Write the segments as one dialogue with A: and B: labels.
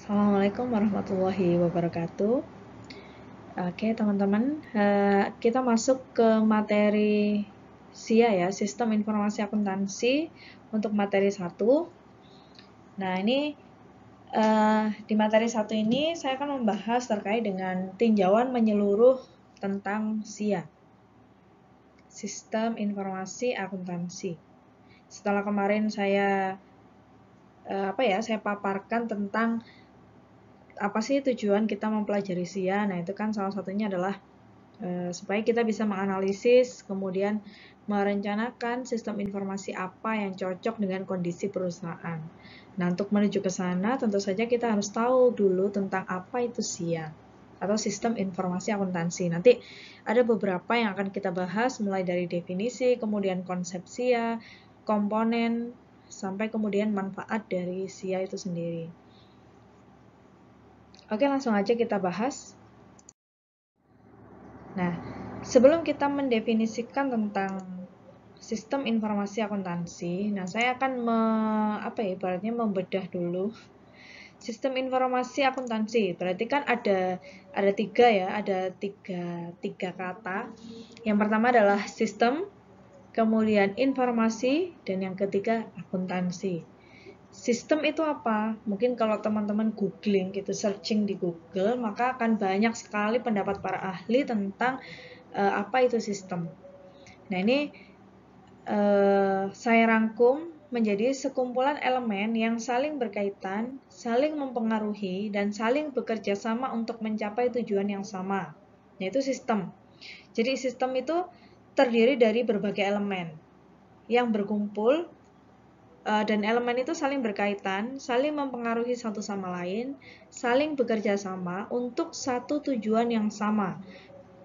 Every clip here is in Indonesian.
A: Assalamualaikum warahmatullahi wabarakatuh. Oke, teman-teman, kita masuk ke materi SIA ya, Sistem Informasi Akuntansi untuk materi 1. Nah, ini di materi 1 ini saya akan membahas terkait dengan tinjauan menyeluruh tentang SIA, Sistem Informasi Akuntansi. Setelah kemarin saya paparkan tentang apa sih tujuan kita mempelajari SIA. Nah, itu kan salah satunya adalah supaya kita bisa menganalisis, kemudian merencanakan sistem informasi apa yang cocok dengan kondisi perusahaan. Nah, untuk menuju ke sana, tentu saja kita harus tahu dulu tentang apa itu SIA, atau Sistem Informasi Akuntansi. Nanti ada beberapa yang akan kita bahas, mulai dari definisi, kemudian konsep SIA, komponen, sampai kemudian manfaat dari SIA itu sendiri. Oke, langsung aja kita bahas. Nah, sebelum kita mendefinisikan tentang sistem informasi akuntansi, nah saya akan ibaratnya membedah dulu sistem informasi akuntansi. Berarti kan ada tiga ya, ada tiga kata. Yang pertama adalah sistem, kemudian informasi, dan yang ketiga akuntansi. Sistem itu apa? Mungkin kalau teman-teman googling gitu, searching di Google, maka akan banyak sekali pendapat para ahli tentang apa itu sistem. Nah, ini saya rangkum menjadi sekumpulan elemen yang saling berkaitan, saling mempengaruhi, dan saling bekerja sama untuk mencapai tujuan yang sama, yaitu sistem. Jadi sistem itu terdiri dari berbagai elemen yang berkumpul, dan elemen itu saling berkaitan, saling mempengaruhi satu sama lain, saling bekerja sama untuk satu tujuan yang sama.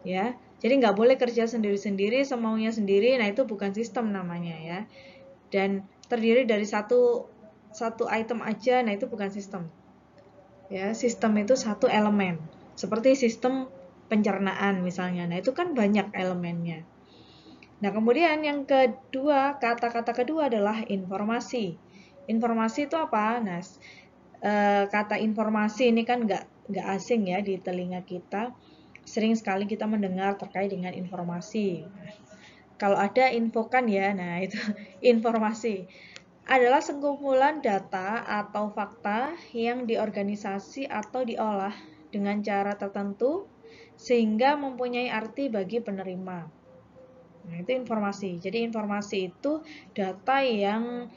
A: Ya, jadi nggak boleh kerja sendiri-sendiri, semaunya sendiri. Nah, itu bukan sistem namanya ya. Dan terdiri dari satu item aja, nah itu bukan sistem. Ya, sistem itu satu elemen. Seperti sistem pencernaan misalnya. Nah, itu kan banyak elemennya. Nah, kemudian yang kedua, kata-kata kedua adalah informasi. Informasi itu apa? Nah, kata informasi ini kan nggak asing ya di telinga kita. Sering sekali kita mendengar terkait dengan informasi. Kalau ada infokan ya, nah itu informasi. Adalah sekumpulan data atau fakta yang diorganisasi atau diolah dengan cara tertentu sehingga mempunyai arti bagi penerima. Nah, itu informasi. Jadi informasi itu data yang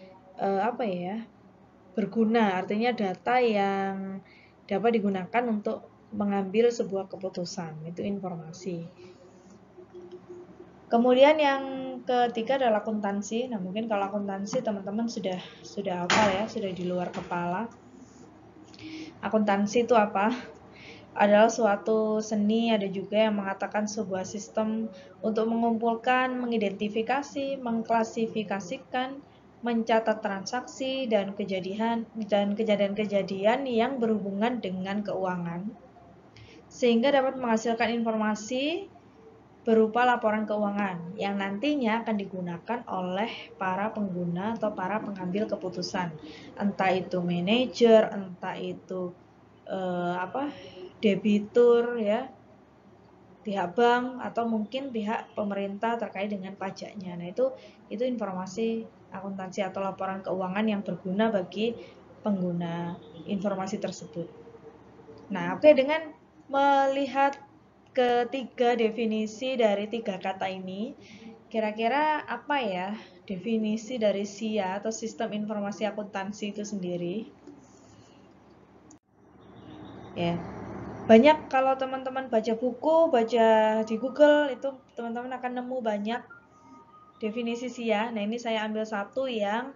A: berguna, artinya data yang dapat digunakan untuk mengambil sebuah keputusan. Itu informasi. Kemudian yang ketiga adalah akuntansi. Nah, mungkin kalau akuntansi teman-teman sudah hafal ya, sudah di luar kepala. Akuntansi itu apa? Adalah suatu seni, ada juga yang mengatakan sebuah sistem untuk mengumpulkan, mengidentifikasi, mengklasifikasikan, mencatat transaksi dan kejadian-kejadian yang berhubungan dengan keuangan, sehingga dapat menghasilkan informasi berupa laporan keuangan yang nantinya akan digunakan oleh para pengguna atau para pengambil keputusan, entah itu manajer, entah itu debitur ya, pihak bank, atau mungkin pihak pemerintah terkait dengan pajaknya. Nah, itu informasi akuntansi atau laporan keuangan yang berguna bagi pengguna informasi tersebut. Nah, oke, dengan melihat ketiga definisi dari tiga kata ini, kira-kira apa ya definisi dari SIA atau Sistem Informasi Akuntansi itu sendiri? Ya, banyak kalau teman-teman baca buku, baca di Google, itu teman-teman akan nemu banyak definisi SIA. Nah, ini saya ambil satu yang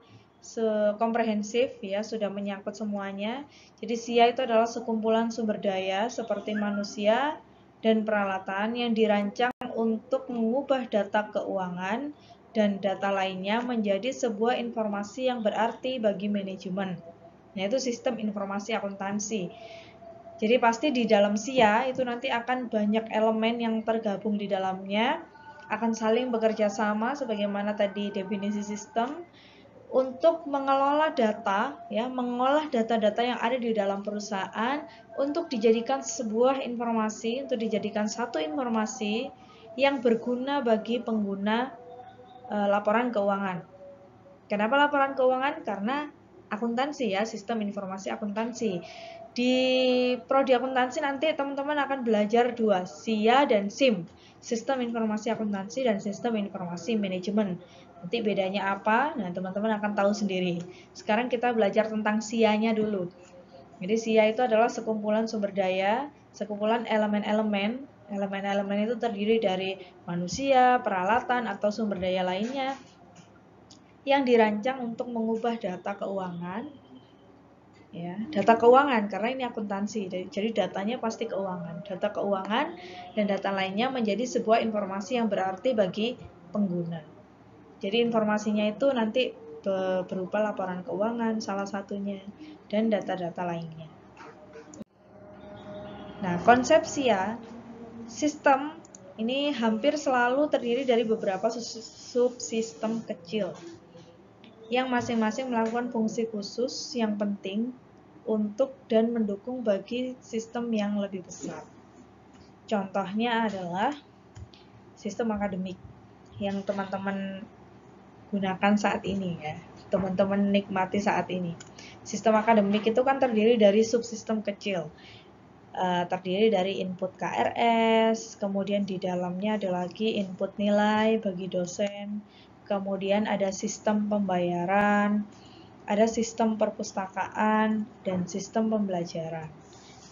A: komprehensif ya, sudah menyangkut semuanya. Jadi SIA itu adalah sekumpulan sumber daya seperti manusia dan peralatan yang dirancang untuk mengubah data keuangan dan data lainnya menjadi sebuah informasi yang berarti bagi manajemen. Nah, itu sistem informasi akuntansi. Jadi pasti di dalam SIA itu nanti akan banyak elemen yang tergabung di dalamnya, akan saling bekerja sama sebagaimana tadi definisi sistem untuk mengelola data, ya, mengolah data-data yang ada di dalam perusahaan untuk dijadikan sebuah informasi, untuk dijadikan satu informasi yang berguna bagi pengguna laporan keuangan. Kenapa laporan keuangan? Karena akuntansi, ya, sistem informasi akuntansi. Di prodi akuntansi nanti teman-teman akan belajar dua, SIA dan SIM, sistem informasi akuntansi dan sistem informasi manajemen. Nanti bedanya apa? Nah, teman-teman akan tahu sendiri. Sekarang kita belajar tentang SIA-nya dulu. Jadi SIA itu adalah sekumpulan sumber daya, sekumpulan elemen-elemen. Elemen-elemen itu terdiri dari manusia, peralatan, atau sumber daya lainnya yang dirancang untuk mengubah data keuangan, ya, data keuangan, karena ini akuntansi, jadi datanya pasti keuangan, data keuangan dan data lainnya menjadi sebuah informasi yang berarti bagi pengguna. Jadi informasinya itu nanti berupa laporan keuangan salah satunya dan data-data lainnya. Nah, konsep SIA, sistem ini hampir selalu terdiri dari beberapa subsistem kecil yang masing-masing melakukan fungsi khusus yang penting untuk dan mendukung bagi sistem yang lebih besar. Contohnya adalah sistem akademik yang teman-teman gunakan saat ini, ya, teman-teman nikmati saat ini. Sistem akademik itu kan terdiri dari subsistem kecil, terdiri dari input KRS, kemudian di dalamnya ada lagi input nilai bagi dosen, kemudian ada sistem pembayaran, ada sistem perpustakaan, dan sistem pembelajaran.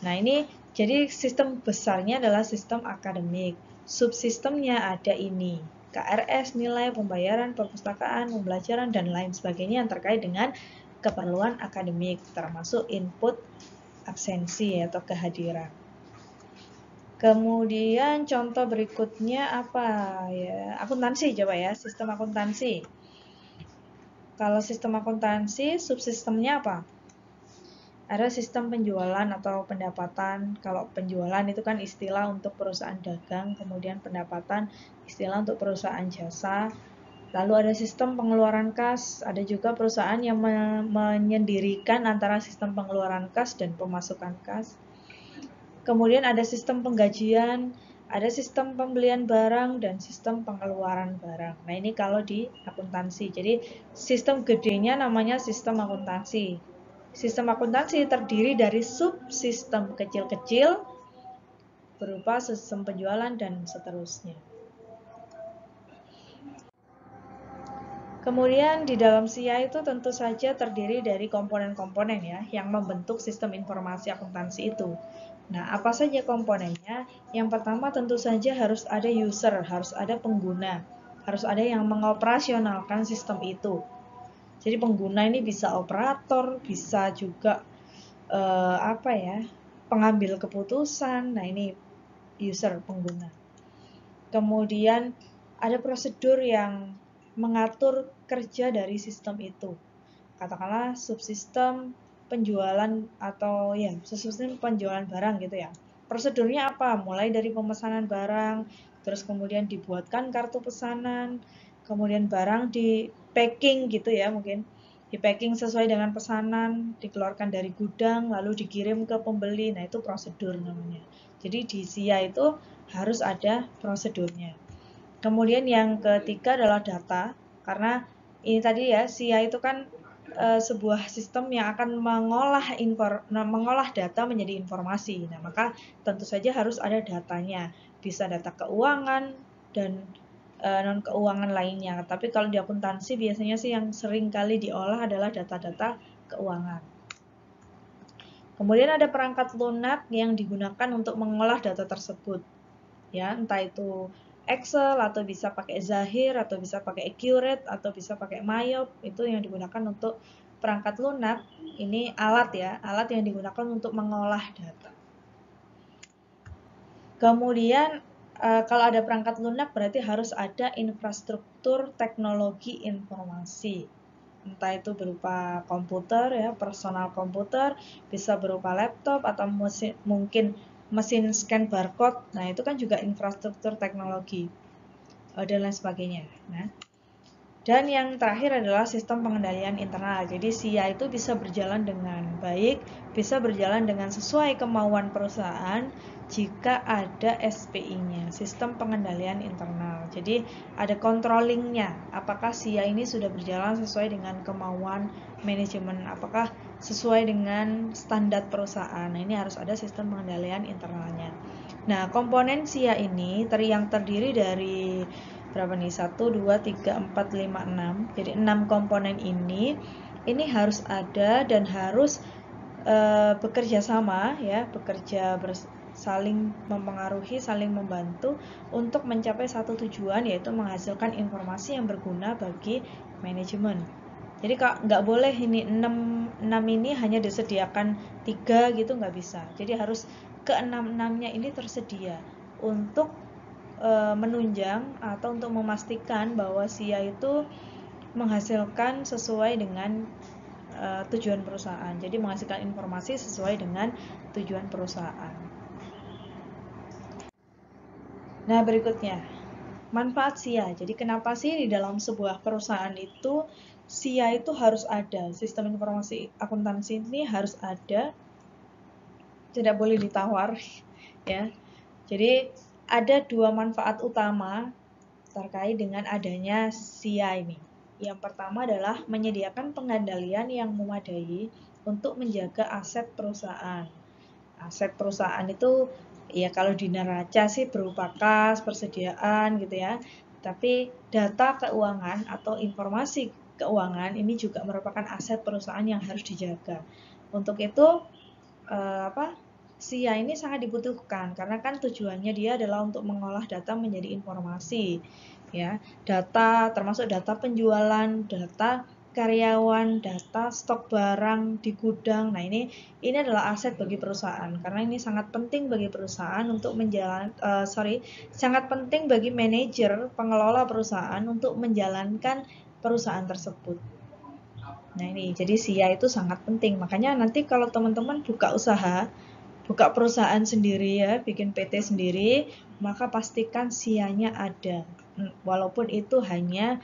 A: Nah, ini jadi sistem besarnya adalah sistem akademik. Subsistemnya ada ini, KRS, nilai, pembayaran, perpustakaan, pembelajaran, dan lain sebagainya yang terkait dengan keperluan akademik, termasuk input absensi atau kehadiran. Kemudian contoh berikutnya apa ya? Akuntansi coba ya, sistem akuntansi. Kalau sistem akuntansi, subsistemnya apa? Ada sistem penjualan atau pendapatan. Kalau penjualan itu kan istilah untuk perusahaan dagang, kemudian pendapatan istilah untuk perusahaan jasa. Lalu ada sistem pengeluaran kas, ada juga perusahaan yang menyendirikan antara sistem pengeluaran kas dan pemasukan kas. Kemudian ada sistem penggajian, ada sistem pembelian barang, dan sistem pengeluaran barang. Nah, ini kalau di akuntansi. Jadi, sistem gedenya namanya sistem akuntansi. Sistem akuntansi terdiri dari subsistem kecil-kecil berupa sistem penjualan dan seterusnya. Kemudian di dalam SIA itu tentu saja terdiri dari komponen-komponen, ya, yang membentuk sistem informasi akuntansi itu. Nah, apa saja komponennya? Yang pertama tentu saja harus ada user, harus ada pengguna, harus ada yang mengoperasionalkan sistem itu. Jadi pengguna ini bisa operator, bisa juga pengambil keputusan. Nah, ini user, pengguna. Kemudian ada prosedur yang mengatur kerja dari sistem itu. Katakanlah subsistem penjualan atau ya subsistem penjualan barang gitu ya. Prosedurnya apa? Mulai dari pemesanan barang, terus kemudian dibuatkan kartu pesanan, kemudian barang di packing gitu ya, mungkin di packing sesuai dengan pesanan, dikeluarkan dari gudang lalu dikirim ke pembeli. Nah, itu prosedur namanya. Jadi di SIA itu harus ada prosedurnya. Kemudian yang ketiga adalah data, karena ini tadi ya, SIA itu kan sebuah sistem yang akan mengolah data menjadi informasi. Nah, maka tentu saja harus ada datanya. Bisa data keuangan dan non keuangan lainnya. Tapi kalau di akuntansi biasanya sih yang sering kali diolah adalah data-data keuangan. Kemudian ada perangkat lunak yang digunakan untuk mengolah data tersebut. Ya, entah itu Excel atau bisa pakai Zahir atau bisa pakai Accurate atau bisa pakai Mayop, itu yang digunakan untuk perangkat lunak. Ini alat ya, alat yang digunakan untuk mengolah data. Kemudian kalau ada perangkat lunak berarti harus ada infrastruktur teknologi informasi. Entah itu berupa komputer ya, personal komputer, bisa berupa laptop atau mungkin mesin scan barcode. Nah, itu kan juga infrastruktur teknologi dan lain sebagainya. Nah, Dan yang terakhir adalah sistem pengendalian internal. Jadi SIA itu bisa berjalan dengan baik, bisa berjalan dengan sesuai kemauan perusahaan jika ada SPI-nya, sistem pengendalian internal. Jadi ada controllingnya, apakah SIA ini sudah berjalan sesuai dengan kemauan manajemen, apakah sesuai dengan standar perusahaan. Nah, ini harus ada sistem pengendalian internalnya. Nah, komponen SIA ini yang terdiri dari berapa nih? 1, 2, 3, 4, 5, 6. Jadi 6 komponen ini harus ada dan harus bekerja sama ya, saling mempengaruhi, saling membantu untuk mencapai satu tujuan, yaitu menghasilkan informasi yang berguna bagi manajemen. Jadi nggak boleh ini 6 ini hanya disediakan 3 gitu, nggak bisa. Jadi harus ke-6-6-nya ini tersedia untuk menunjang atau untuk memastikan bahwa SIA itu menghasilkan sesuai dengan tujuan perusahaan. Jadi menghasilkan informasi sesuai dengan tujuan perusahaan. Nah, berikutnya manfaat SIA. Jadi kenapa sih di dalam sebuah perusahaan itu SIA itu harus ada, sistem informasi akuntansi ini harus ada, tidak boleh ditawar ya. Jadi ada 2 manfaat utama terkait dengan adanya SIA ini. Yang pertama adalah menyediakan pengendalian yang memadai untuk menjaga aset perusahaan. Aset perusahaan itu ya kalau di neraca sih berupa kas, persediaan gitu ya. Tapi data keuangan atau informasi keuangan ini juga merupakan aset perusahaan yang harus dijaga. Untuk itu SIA ini sangat dibutuhkan karena kan tujuannya dia adalah untuk mengolah data menjadi informasi ya. Data termasuk data penjualan, data karyawan, data stok barang di gudang. Nah, ini adalah aset bagi perusahaan karena ini sangat penting bagi perusahaan untuk sangat penting bagi manajer pengelola perusahaan untuk menjalankan perusahaan tersebut. Nah, ini jadi SIA itu sangat penting. Makanya nanti kalau teman-teman buka perusahaan sendiri ya, bikin PT sendiri, maka pastikan SIA-nya ada. Walaupun itu hanya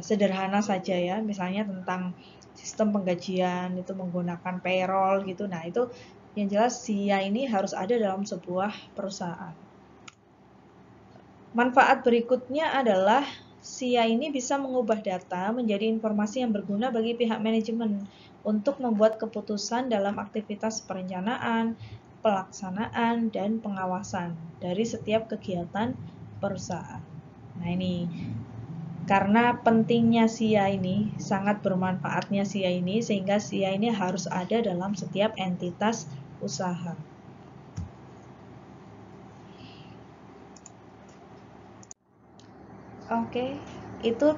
A: sederhana saja ya, misalnya tentang sistem penggajian itu menggunakan payroll gitu. Nah, itu yang jelas SIA ini harus ada dalam sebuah perusahaan. Manfaat berikutnya adalah SIA ini bisa mengubah data menjadi informasi yang berguna bagi pihak manajemen untuk membuat keputusan dalam aktivitas perencanaan, pelaksanaan, dan pengawasan dari setiap kegiatan perusahaan. Nah, ini karena pentingnya SIA ini, sangat bermanfaatnya SIA ini, sehingga SIA ini harus ada dalam setiap entitas usaha. Oke, itu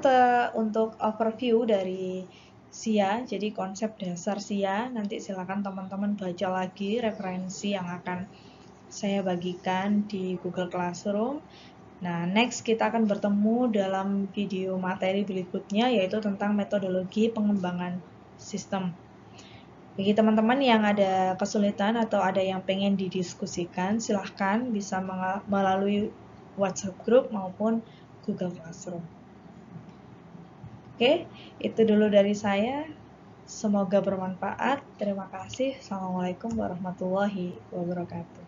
A: untuk overview dari SIA, jadi konsep dasar SIA. Nanti silakan teman-teman baca lagi referensi yang akan saya bagikan di Google Classroom. Nah, next kita akan bertemu dalam video materi berikutnya, yaitu tentang metodologi pengembangan sistem. Bagi teman-teman yang ada kesulitan atau ada yang pengen didiskusikan, silahkan bisa melalui WhatsApp group maupun Google Classroom. Oke, itu dulu dari saya. Semoga bermanfaat. Terima kasih. Assalamualaikum warahmatullahi wabarakatuh.